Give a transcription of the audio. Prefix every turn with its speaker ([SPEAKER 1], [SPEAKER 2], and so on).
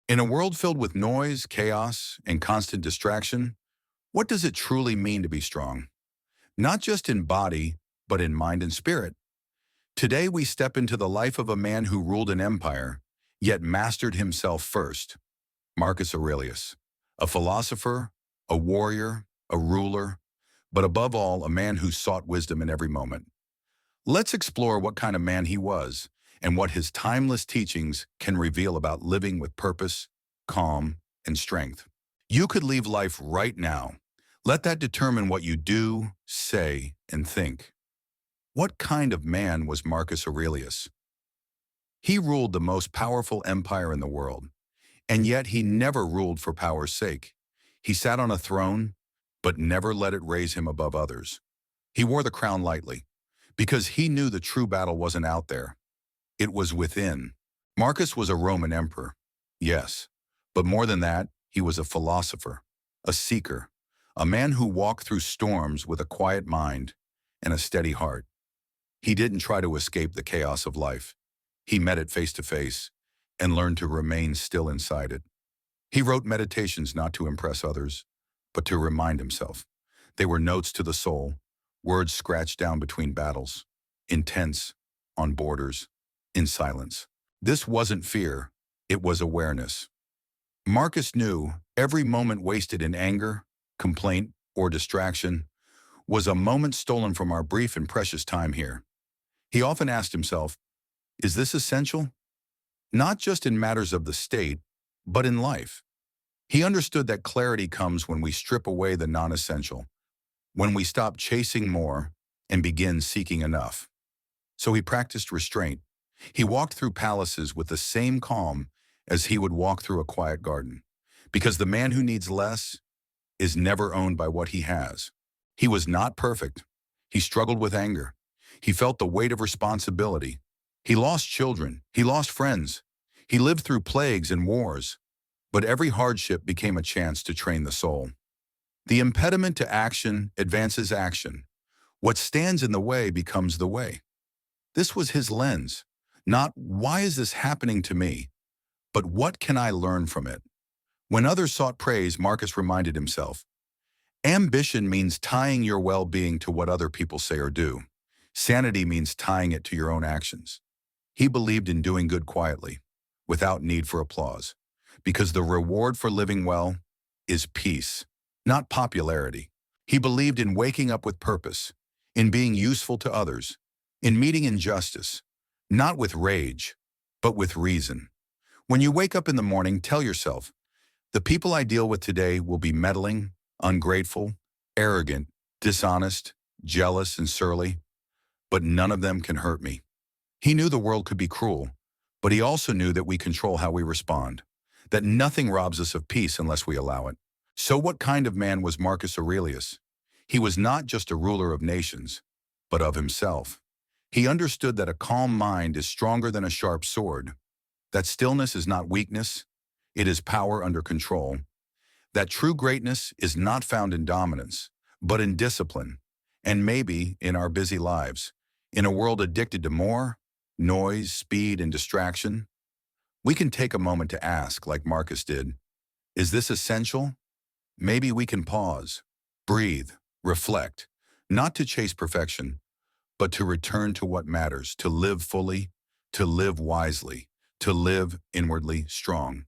[SPEAKER 1] In a world filled with noise, chaos, and constant distraction, what does it truly mean to be strong? Not just in body, but in mind and spirit. Today we step into the life of a man who ruled an empire, yet mastered himself first, Marcus Aurelius. A philosopher, a warrior, a ruler, but above all, a man who sought wisdom in every moment. Let's explore what kind of man he was and what his timeless teachings can reveal about living with purpose, calm, and strength. You could leave life right now. Let that determine what you do, say, and think. What kind of man was Marcus Aurelius? He ruled the most powerful empire in the world, and yet he never ruled for power's sake. He sat on a throne, but never let it raise him above others. He wore the crown lightly, because he knew the true battle wasn't out there. It was within. Marcus was a Roman emperor, yes, but more than that, he was a philosopher, a seeker, a man who walked through storms with a quiet mind and a steady heart. He didn't try to escape the chaos of life. He met it face to face and learned to remain still inside it. He wrote meditations not to impress others, but to remind himself. They were notes to the soul, words scratched down between battles, intense, on borders, in silence. This wasn't fear, it was awareness. Marcus knew every moment wasted in anger, complaint, or distraction was a moment stolen from our brief and precious time here. He often asked himself, is this essential? Not just in matters of the state, but in life. He understood that clarity comes when we strip away the non-essential, when we stop chasing more and begin seeking enough. So he practiced restraint. He walked through palaces with the same calm as he would walk through a quiet garden, because the man who needs less is never owned by what he has. He was not perfect. He struggled with anger. He felt the weight of responsibility. He lost children. He lost friends. He lived through plagues and wars. But every hardship became a chance to train the soul. The impediment to action advances action. What stands in the way becomes the way. This was his lens. Not, why is this happening to me? But what can I learn from it? When others sought praise, Marcus reminded himself, ambition means tying your well-being to what other people say or do. Sanity means tying it to your own actions. He believed in doing good quietly, without need for applause, because the reward for living well is peace, not popularity. He believed in waking up with purpose, in being useful to others, in meeting injustice, not with rage, but with reason. When you wake up in the morning, tell yourself, the people I deal with today will be meddling, ungrateful, arrogant, dishonest, jealous, and surly, but none of them can hurt me. He knew the world could be cruel, but he also knew that we control how we respond, that nothing robs us of peace unless we allow it. So what kind of man was Marcus Aurelius? He was not just a ruler of nations, but of himself. He understood that a calm mind is stronger than a sharp sword, that stillness is not weakness, it is power under control, that true greatness is not found in dominance, but in discipline, and maybe in our busy lives. In a world addicted to more, noise, speed, and distraction, we can take a moment to ask, like Marcus did, is this essential? Maybe we can pause, breathe, reflect, not to chase perfection, but to return to what matters, to live fully, to live wisely, to live inwardly strong.